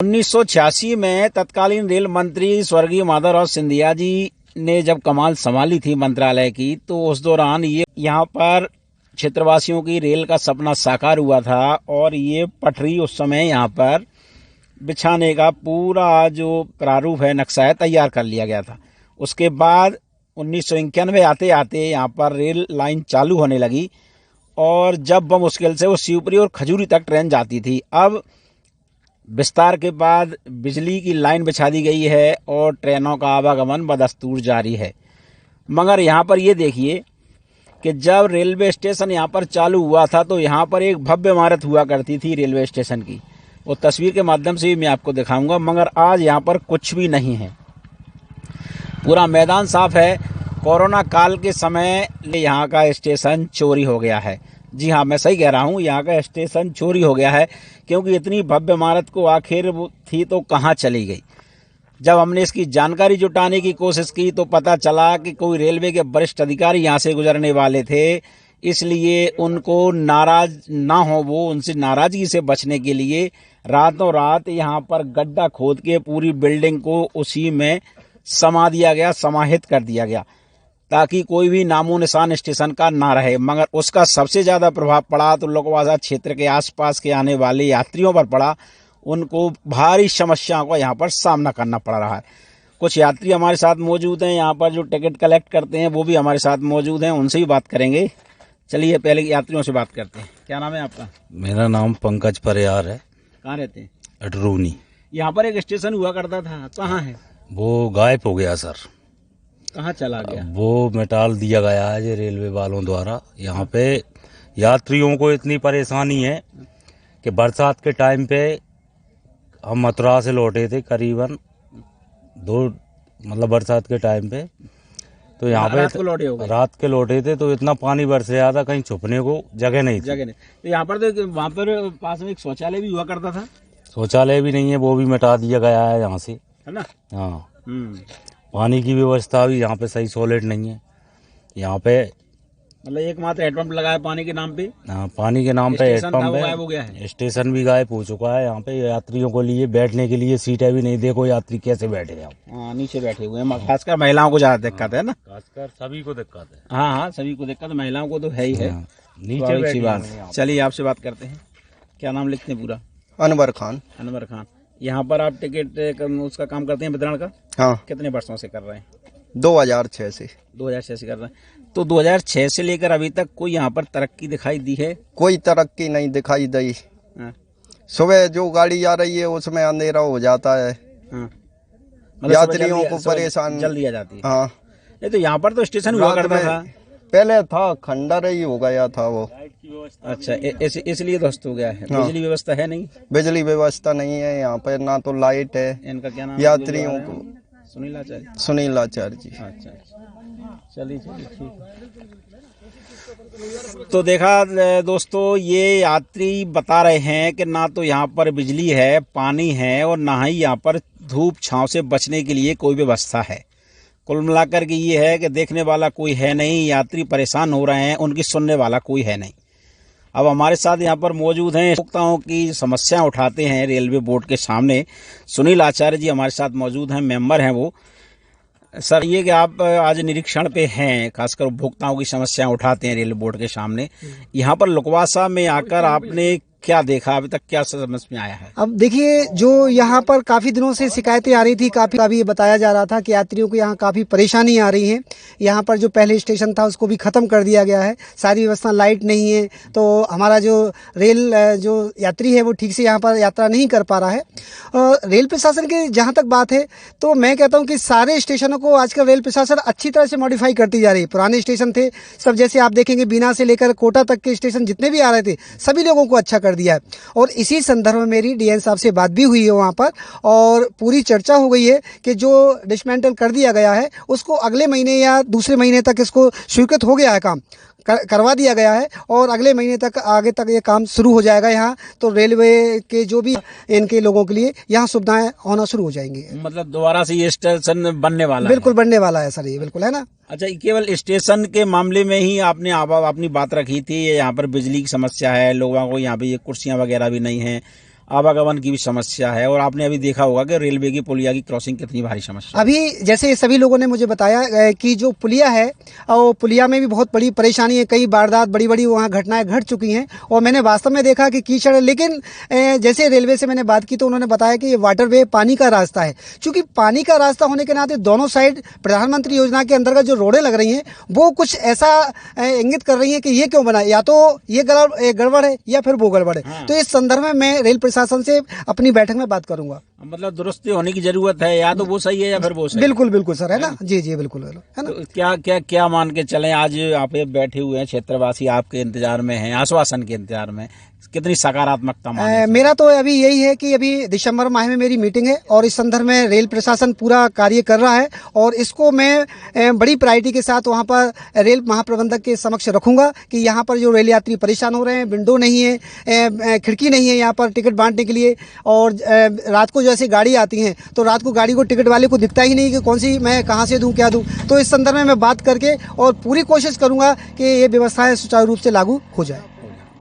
1986 में तत्कालीन रेल मंत्री स्वर्गीय माधवराव सिंधिया जी ने जब कमान संभाली थी मंत्रालय की, तो उस दौरान ये यहाँ पर क्षेत्रवासियों की रेल का सपना साकार हुआ था और ये पटरी उस समय यहाँ पर बिछाने का पूरा जो प्रारूप है, नक्शा है, तैयार कर लिया गया था। उसके बाद 1991 आते आते यहाँ पर रेल लाइन चालू होने लगी और जब मुश्किल से वो शिवपुरी और खजूरी तक ट्रेन जाती थी। अब विस्तार के बाद बिजली की लाइन बिछा दी गई है और ट्रेनों का आवागमन बदस्तूर जारी है। मगर यहाँ पर ये देखिए कि जब रेलवे स्टेशन यहाँ पर चालू हुआ था तो यहाँ पर एक भव्य इमारत हुआ करती थी रेलवे स्टेशन की। वो तस्वीर के माध्यम से भी मैं आपको दिखाऊंगा। मगर आज यहाँ पर कुछ भी नहीं है, पूरा मैदान साफ है। कोरोना काल के समय यहाँ का स्टेशन चोरी हो गया है। जी हाँ, मैं सही कह रहा हूँ, यहाँ का स्टेशन चोरी हो गया है, क्योंकि इतनी भव्य इमारत को आखिर थी तो कहाँ चली गई। जब हमने इसकी जानकारी जुटाने की कोशिश की तो पता चला कि कोई रेलवे के वरिष्ठ अधिकारी यहाँ से गुजरने वाले थे, इसलिए उनको नाराज ना हो, वो उनसे नाराजगी से बचने के लिए रातों रात यहाँ पर गड्ढा खोद के पूरी बिल्डिंग को उसी में समा दिया गया, समाहित कर दिया गया, ताकि कोई भी नामो निशान स्टेशन का ना रहे। मगर उसका सबसे ज़्यादा प्रभाव पड़ा तो लोकवासा क्षेत्र के आसपास के आने वाले यात्रियों पर पड़ा। उनको भारी समस्याओं का यहाँ पर सामना करना पड़ रहा है। कुछ यात्री हमारे साथ मौजूद हैं, यहाँ पर जो टिकट कलेक्ट करते हैं वो भी हमारे साथ मौजूद हैं, उनसे भी बात करेंगे। चलिए पहले यात्रियों से बात करते हैं। क्या नाम है आपका? मेरा नाम पंकज परियार है। कहाँ रहते हैं? अटरूनी। यहाँ पर एक स्टेशन हुआ करता था, कहाँ है? वो गायब हो गया सर। कहाँ चला गया? वो मिटाल दिया गया है रेलवे वालों द्वारा। यहाँ पे यात्रियों को इतनी परेशानी है कि बरसात के टाइम पे हम मथुरा से लौटे थे करीबन बरसात के टाइम पे, तो यहाँ पे रात के लौटे थे तो इतना पानी बरस रहा था, कहीं छुपने को जगह नहीं थी। तो यहाँ पर तो वहाँ पर पास में एक शौचालय भी हुआ करता था। शौचालय भी नहीं है, वो भी मिटा दिया गया है यहाँ से, है ना? हाँ। पानी की व्यवस्था भी यहाँ पे सही सॉलिड नहीं है। यहाँ पे मतलब एकमात्र हैंडपंप लगा है पानी के नाम पे। हाँ, पानी के नाम पे हैंडपंप है। गायब हो गया है। स्टेशन भी गायब हो चुका है। यहाँ पे यात्रियों को लिए बैठने के लिए सीटें भी नहीं। देखो यात्री कैसे बैठे हैं। हाँ, नीचे बैठे हुए हैं। खासकर महिलाओं को ज्यादा दिक्कत है ना? खासकर सभी को दिक्कत है। हाँ, सभी को दिक्कत, महिलाओं को तो है ही है। नीचे बैठी बात। चलिए आपसे बात करते हैं। क्या नाम लिखते हैं पूरा? अनवर खान। अनवर खान। यहाँ पर आप टिकट उसका काम करते हैं, वितरण का? हाँ। कितने वर्षों से कर रहे हैं? 2006 से। 2006 से कर रहे हैं। तो 2006 से लेकर अभी तक कोई यहाँ पर तरक्की दिखाई दी है? कोई तरक्की नहीं दिखाई दी। सुबह जो गाड़ी आ रही है उसमें अंधेरा हो जाता है। मतलब यात्रियों को परेशान जल्दी आ जाती है। हाँ। नहीं तो यहाँ पर तो स्टेशन हुआ करता था पहले, था खंडर ही हो गया था वो। अच्छा, इसलिए ध्वस्त हो गया है। हाँ। बिजली व्यवस्था है नहीं? बिजली व्यवस्था नहीं है यहाँ पर, ना तो लाइट है। इनका क्या नाम? यात्रियों को सुनील आचार्य। सुनील आचार्य जी। अच्छा, चलिए ठीक। तो देखा दोस्तों, ये यात्री बता रहे हैं कि ना तो यहाँ पर बिजली है, पानी है, और ना ही यहाँ पर धूप छांव से बचने के लिए कोई व्यवस्था है। कुल मिलाकर के ये है कि देखने वाला कोई है नहीं, यात्री परेशान हो रहे हैं, उनकी सुनने वाला कोई है नहीं। अब हमारे साथ यहाँ पर मौजूद हैं, उपभोक्ताओं की समस्या उठाते हैं रेलवे बोर्ड के सामने। सुनील आचार्य जी हमारे साथ मौजूद हैं, मेंबर हैं वो। सर, ये कि आप आज निरीक्षण पे हैं, खासकर उपभोक्ताओं की समस्या उठाते हैं रेलवे बोर्ड के सामने। यहाँ पर लोकवासा में आकर आपने क्या देखा, अभी तक क्या समझ में आया है? अब देखिए, जो यहाँ पर काफी दिनों से शिकायतें आ रही थी, काफी ये बताया जा रहा था कि यात्रियों को यहाँ काफी परेशानी आ रही है। यहाँ पर जो पहले स्टेशन था उसको भी खत्म कर दिया गया है, सारी व्यवस्था, लाइट नहीं है, तो हमारा जो रेल जो यात्री है वो ठीक से यहाँ पर यात्रा नहीं कर पा रहा है। रेल प्रशासन की जहाँ तक बात है तो मैं कहता हूँ कि सारे स्टेशनों को आजकल रेल प्रशासन अच्छी तरह से मॉडिफाई करती जा रही है। पुराने स्टेशन थे सब, जैसे आप देखेंगे बीना से लेकर कोटा तक के स्टेशन जितने भी आ रहे थे, सभी लोगों को अच्छा कर दिया है। और इसी संदर्भ में मेरी डीएन साहब से बात भी हुई है वहाँ पर, और पूरी चर्चा हो गई है कि जो डिसमेंटल कर दिया गया है उसको अगले महीने या दूसरे महीने तक इसको स्वीकृत हो गया है, काम करवा दिया गया है, और अगले महीने तक आगे तक ये काम शुरू हो जाएगा यहाँ। तो रेलवे के जो भी इनके लोगों के लिए यहाँ सुविधाएं होना शुरू हो जाएंगी। मतलब दोबारा से ये स्टेशन बनने वाला बिल्कुल है? बनने वाला है सर, ये बिल्कुल है ना। अच्छा, केवल स्टेशन के मामले में ही आपने अपनी बात रखी थी? यहाँ पर बिजली की समस्या है, लोगों को यहाँ पे ये कुर्सियां वगैरह भी नहीं है, आवागमन की भी समस्या है, और आपने अभी देखा होगा कि रेलवे की पुलिया की क्रॉसिंग कितनी भारी समस्या है। अभी जैसे सभी लोगों ने मुझे बताया कि जो पुलिया है और पुलिया में भी बहुत बड़ी परेशानी है, कई वारदात बड़ी बड़ी वहाँ घटनाएं घट चुकी हैं और मैंने वास्तव में देखा कि कीचड़ है। लेकिन जैसे रेलवे से मैंने बात की तो उन्होंने बताया कि ये वाटरवे पानी का रास्ता है। चूंकि पानी का रास्ता होने के नाते दोनों साइड प्रधानमंत्री योजना के अंतर्गत जो रोडें लग रही हैं वो कुछ ऐसा इंगित कर रही हैं कि ये क्यों बना, या तो ये गड़बड़ है या फिर वो गड़बड़ है। तो इस संदर्भ में मैं रेल प्रशासन से अपनी बैठक में बात करूंगा। मतलब दुरुस्ती होने की जरूरत है, या तो वो सही है या फिर वो सही। बिल्कुल बिल्कुल सर, है ना। जी जी बिल्कुल है ना। तो क्या क्या क्या मान के चलें, आज आप ये बैठे हुए हैं, क्षेत्रवासी आपके इंतजार में हैं, आश्वासन के इंतजार में, कितनी सकारात्मकता माने? मेरा तो अभी यही है कि अभी दिसंबर माह में मेरी मीटिंग है और इस संदर्भ में रेल प्रशासन पूरा कार्य कर रहा है और इसको मैं बड़ी प्रायोरिटी के साथ वहाँ पर रेल महाप्रबंधक के समक्ष रखूंगा कि यहाँ पर जो रेल यात्री परेशान हो रहे हैं, विंडो नहीं है, खिड़की नहीं है यहाँ पर टिकट बांटने के लिए, और रात को जैसे गाड़ी आती हैं तो रात को गाड़ी को टिकट वाले को दिखता ही नहीं कि कौन सी मैं कहाँ से दूँ क्या दूँ। तो इस संदर्भ में मैं बात करके और पूरी कोशिश करूँगा कि ये व्यवस्थाएँ सुचारू रूप से लागू हो जाए।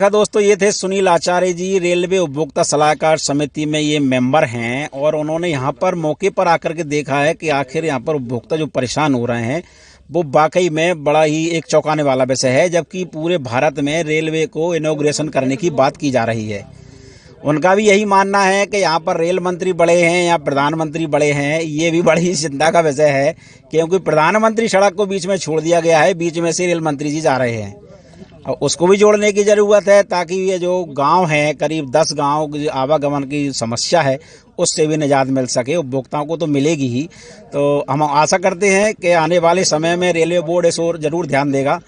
दोस्तों, ये थे सुनील आचार्य जी, रेलवे उपभोक्ता सलाहकार समिति में ये मेंबर हैं, और उन्होंने यहाँ पर मौके पर आकर के देखा है कि आखिर यहाँ पर उपभोक्ता जो परेशान हो रहे हैं वो वाकई में बड़ा ही एक चौंकाने वाला विषय है, जबकि पूरे भारत में रेलवे को इनॉग्रेशन करने की बात की जा रही है। उनका भी यही मानना है कि यहाँ पर रेल मंत्री बड़े हैं या प्रधानमंत्री बड़े हैं, ये भी बड़ी चिंता का विषय है, क्योंकि प्रधानमंत्री सड़क को बीच में छोड़ दिया गया है, बीच में से रेल मंत्री जी जा रहे हैं और उसको भी जोड़ने की ज़रूरत है, ताकि ये जो गांव हैं, करीब 10 गांव की आवागमन की समस्या है उससे भी निजात मिल सके। उपभोक्ताओं को तो मिलेगी ही। तो हम आशा करते हैं कि आने वाले समय में रेलवे बोर्ड इस ओर जरूर ध्यान देगा